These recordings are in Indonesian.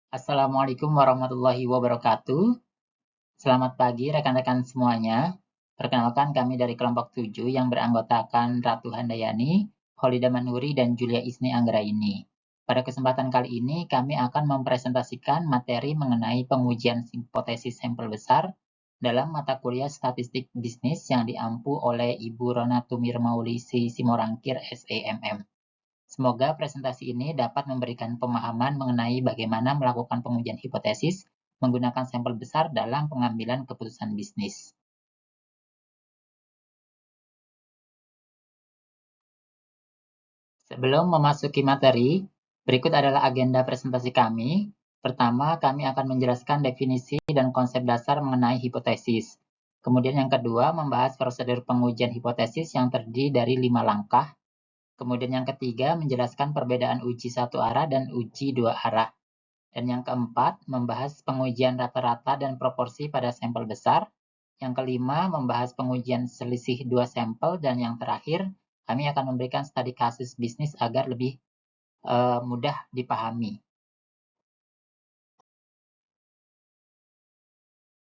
Assalamualaikum warahmatullahi wabarakatuh. Selamat pagi rekan-rekan semuanya. Perkenalkan kami dari kelompok 7 yang beranggotakan Ratu Handayani, Holida Manuri, dan Julia Isni Anggraini. Pada kesempatan kali ini kami akan mempresentasikan materi mengenai pengujian hipotesis sampel besar dalam mata kuliah Statistik Bisnis yang diampu oleh Ibu Rona Tumir Maulisi Simorangkir SEMM. Semoga presentasi ini dapat memberikan pemahaman mengenai bagaimana melakukan pengujian hipotesis menggunakan sampel besar dalam pengambilan keputusan bisnis. Sebelum memasuki materi, berikut adalah agenda presentasi kami. Pertama, kami akan menjelaskan definisi dan konsep dasar mengenai hipotesis. Kemudian yang kedua, membahas prosedur pengujian hipotesis yang terdiri dari 5 langkah. Kemudian yang ketiga, menjelaskan perbedaan uji satu arah dan uji dua arah. Dan yang keempat, membahas pengujian rata-rata dan proporsi pada sampel besar. Yang kelima, membahas pengujian selisih dua sampel. Dan yang terakhir, kami akan memberikan studi kasus bisnis agar lebih mudah dipahami.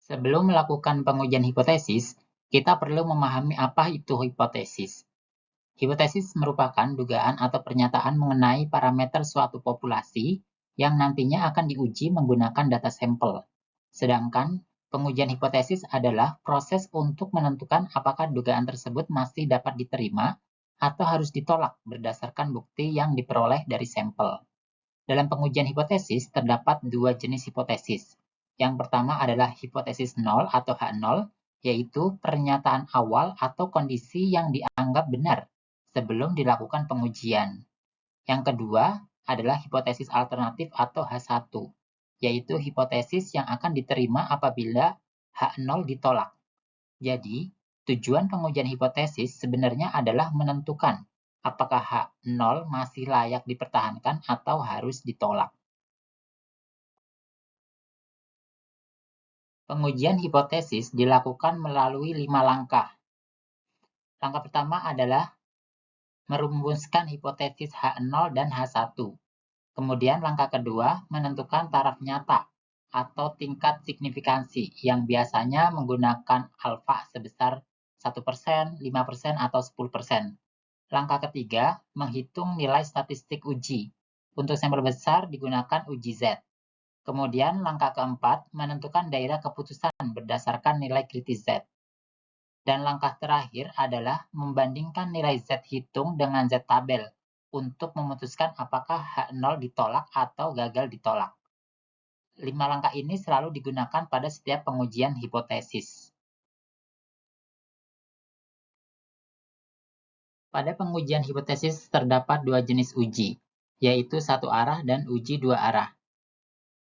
Sebelum melakukan pengujian hipotesis, kita perlu memahami apa itu hipotesis. Hipotesis merupakan dugaan atau pernyataan mengenai parameter suatu populasi yang nantinya akan diuji menggunakan data sampel. Sedangkan pengujian hipotesis adalah proses untuk menentukan apakah dugaan tersebut masih dapat diterima atau harus ditolak berdasarkan bukti yang diperoleh dari sampel. Dalam pengujian hipotesis terdapat dua jenis hipotesis. Yang pertama adalah hipotesis nol atau H0, yaitu pernyataan awal atau kondisi yang dianggap benar sebelum dilakukan pengujian. Yang kedua adalah hipotesis alternatif atau H1, yaitu hipotesis yang akan diterima apabila H0 ditolak. Jadi, tujuan pengujian hipotesis sebenarnya adalah menentukan apakah H0 masih layak dipertahankan atau harus ditolak. Pengujian hipotesis dilakukan melalui 5 langkah. Langkah pertama adalah merumuskan hipotesis H0 dan H1. Kemudian langkah kedua, menentukan taraf nyata atau tingkat signifikansi yang biasanya menggunakan alfa sebesar 1%, 5%, atau 10%. Langkah ketiga, menghitung nilai statistik uji. Untuk sampel besar digunakan uji Z. Kemudian langkah keempat, menentukan daerah keputusan berdasarkan nilai kritis Z. Dan langkah terakhir adalah membandingkan nilai Z hitung dengan Z tabel untuk memutuskan apakah H0 ditolak atau gagal ditolak. 5 langkah ini selalu digunakan pada setiap pengujian hipotesis. Pada pengujian hipotesis terdapat dua jenis uji, yaitu satu arah dan uji dua arah.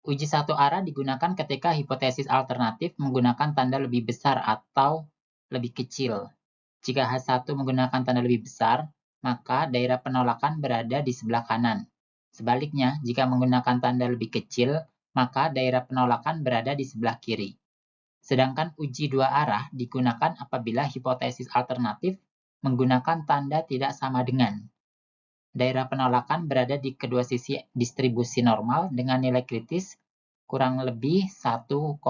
Uji satu arah digunakan ketika hipotesis alternatif menggunakan tanda lebih besar atau lebih kecil. Jika H1 menggunakan tanda lebih besar, maka daerah penolakan berada di sebelah kanan. Sebaliknya, jika menggunakan tanda lebih kecil, maka daerah penolakan berada di sebelah kiri. Sedangkan uji dua arah digunakan apabila hipotesis alternatif menggunakan tanda tidak sama dengan. Daerah penolakan berada di kedua sisi distribusi normal dengan nilai kritis kurang lebih 1,96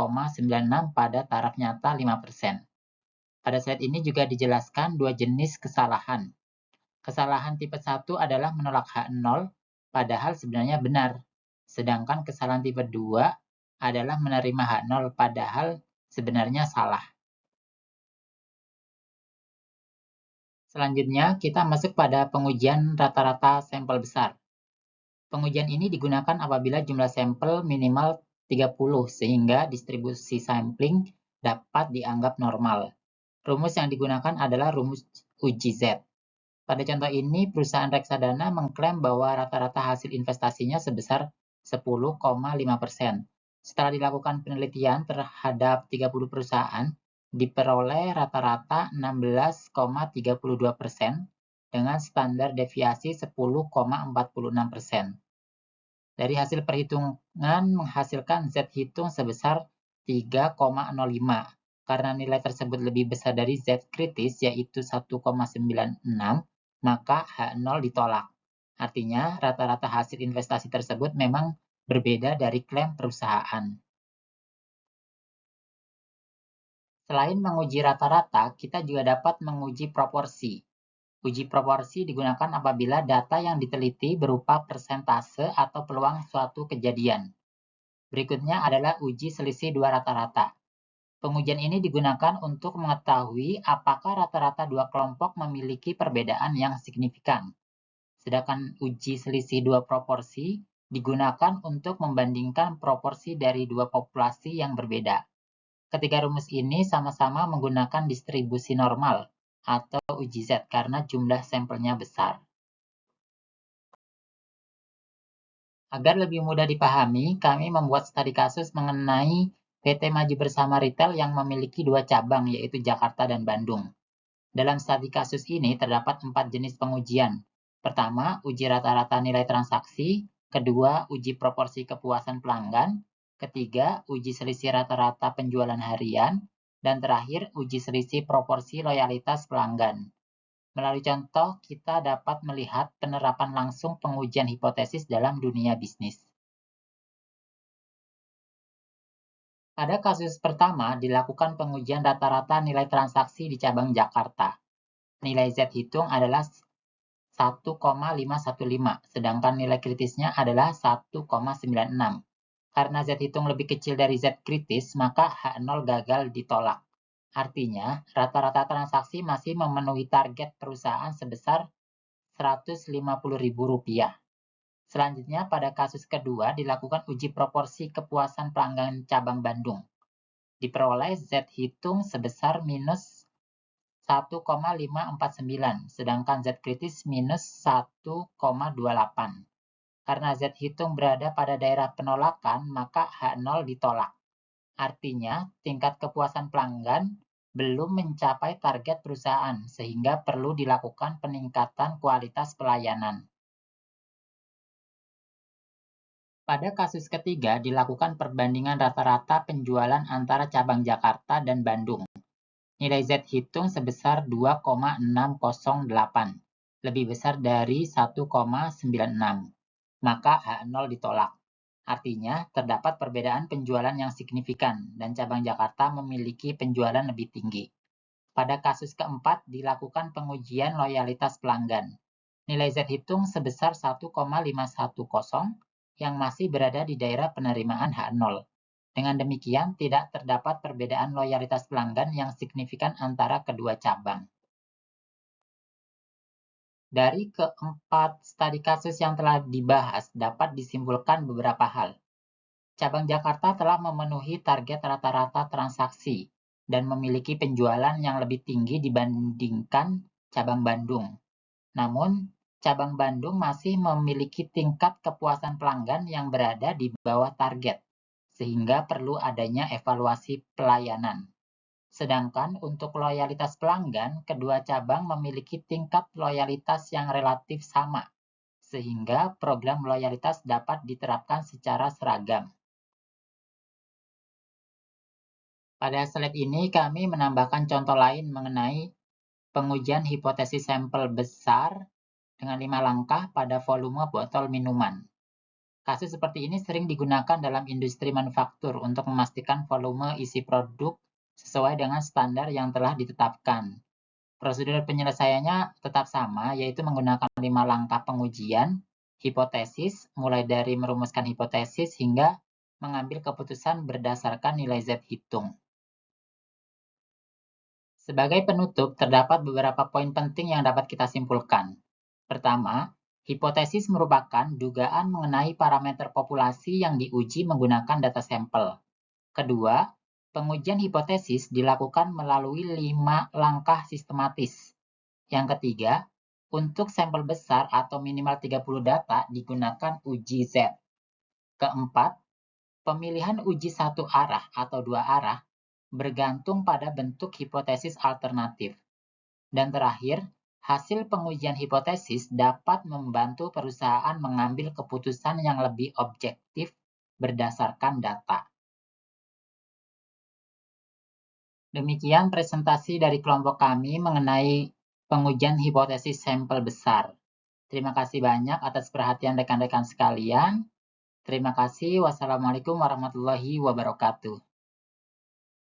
pada taraf nyata 5%. Pada slide ini juga dijelaskan dua jenis kesalahan. Kesalahan tipe 1 adalah menolak H0, padahal sebenarnya benar. Sedangkan kesalahan tipe 2 adalah menerima H0, padahal sebenarnya salah. Selanjutnya, kita masuk pada pengujian rata-rata sampel besar. Pengujian ini digunakan apabila jumlah sampel minimal 30, sehingga distribusi sampling dapat dianggap normal. Rumus yang digunakan adalah rumus uji Z. Pada contoh ini, perusahaan reksadana mengklaim bahwa rata-rata hasil investasinya sebesar 10,5%. Setelah dilakukan penelitian terhadap 30 perusahaan, diperoleh rata-rata 16,32% dengan standar deviasi 10,46%. Dari hasil perhitungan menghasilkan Z hitung sebesar 3,05. Karena nilai tersebut lebih besar dari Z kritis, yaitu 1,96, maka H0 ditolak. Artinya, rata-rata hasil investasi tersebut memang berbeda dari klaim perusahaan. Selain menguji rata-rata, kita juga dapat menguji proporsi. Uji proporsi digunakan apabila data yang diteliti berupa persentase atau peluang suatu kejadian. Berikutnya adalah uji selisih dua rata-rata. Pengujian ini digunakan untuk mengetahui apakah rata-rata dua kelompok memiliki perbedaan yang signifikan. Sedangkan uji selisih dua proporsi digunakan untuk membandingkan proporsi dari dua populasi yang berbeda. Ketiga rumus ini sama-sama menggunakan distribusi normal atau uji Z karena jumlah sampelnya besar. Agar lebih mudah dipahami, kami membuat studi kasus mengenai PT Maju Bersama Retail yang memiliki dua cabang, yaitu Jakarta dan Bandung. Dalam studi kasus ini terdapat 4 jenis pengujian. Pertama, uji rata-rata nilai transaksi. Kedua, uji proporsi kepuasan pelanggan. Ketiga, uji selisih rata-rata penjualan harian. Dan terakhir, uji selisih proporsi loyalitas pelanggan. Melalui contoh, kita dapat melihat penerapan langsung pengujian hipotesis dalam dunia bisnis. Pada kasus pertama, dilakukan pengujian rata-rata nilai transaksi di cabang Jakarta. Nilai Z hitung adalah 1,515, sedangkan nilai kritisnya adalah 1,96. Karena Z hitung lebih kecil dari Z kritis, maka H0 gagal ditolak. Artinya, rata-rata transaksi masih memenuhi target perusahaan sebesar Rp150.000. Selanjutnya, pada kasus kedua dilakukan uji proporsi kepuasan pelanggan cabang Bandung. Diperoleh Z hitung sebesar minus 1,549, sedangkan Z kritis minus 1,28. Karena Z hitung berada pada daerah penolakan, maka H0 ditolak. Artinya, tingkat kepuasan pelanggan belum mencapai target perusahaan, sehingga perlu dilakukan peningkatan kualitas pelayanan. Pada kasus ketiga, dilakukan perbandingan rata-rata penjualan antara cabang Jakarta dan Bandung. Nilai Z hitung sebesar 2,608, lebih besar dari 1,96. Maka H0 ditolak. Artinya, terdapat perbedaan penjualan yang signifikan, dan cabang Jakarta memiliki penjualan lebih tinggi. Pada kasus keempat, dilakukan pengujian loyalitas pelanggan. Nilai Z hitung sebesar 1,510, yang masih berada di daerah penerimaan H0. Dengan demikian, tidak terdapat perbedaan loyalitas pelanggan yang signifikan antara kedua cabang. Dari keempat studi kasus yang telah dibahas, dapat disimpulkan beberapa hal. Cabang Jakarta telah memenuhi target rata-rata transaksi dan memiliki penjualan yang lebih tinggi dibandingkan cabang Bandung. Namun, cabang Bandung masih memiliki tingkat kepuasan pelanggan yang berada di bawah target, sehingga perlu adanya evaluasi pelayanan. Sedangkan untuk loyalitas pelanggan, kedua cabang memiliki tingkat loyalitas yang relatif sama, sehingga program loyalitas dapat diterapkan secara seragam. Pada slide ini kami menambahkan contoh lain mengenai pengujian hipotesis sampel besar dengan 5 langkah pada volume botol minuman. Kasus seperti ini sering digunakan dalam industri manufaktur untuk memastikan volume isi produk sesuai dengan standar yang telah ditetapkan. Prosedur penyelesaiannya tetap sama, yaitu menggunakan 5 langkah pengujian hipotesis, mulai dari merumuskan hipotesis hingga mengambil keputusan berdasarkan nilai Z hitung. Sebagai penutup, terdapat beberapa poin penting yang dapat kita simpulkan. Pertama, hipotesis merupakan dugaan mengenai parameter populasi yang diuji menggunakan data sampel. Kedua, pengujian hipotesis dilakukan melalui 5 langkah sistematis. Yang ketiga, untuk sampel besar atau minimal 30 data digunakan uji Z. Keempat, pemilihan uji satu arah atau dua arah bergantung pada bentuk hipotesis alternatif. Dan terakhir, hasil pengujian hipotesis dapat membantu perusahaan mengambil keputusan yang lebih objektif berdasarkan data. Demikian presentasi dari kelompok kami mengenai pengujian hipotesis sampel besar. Terima kasih banyak atas perhatian rekan-rekan sekalian. Terima kasih. Wassalamualaikum warahmatullahi wabarakatuh.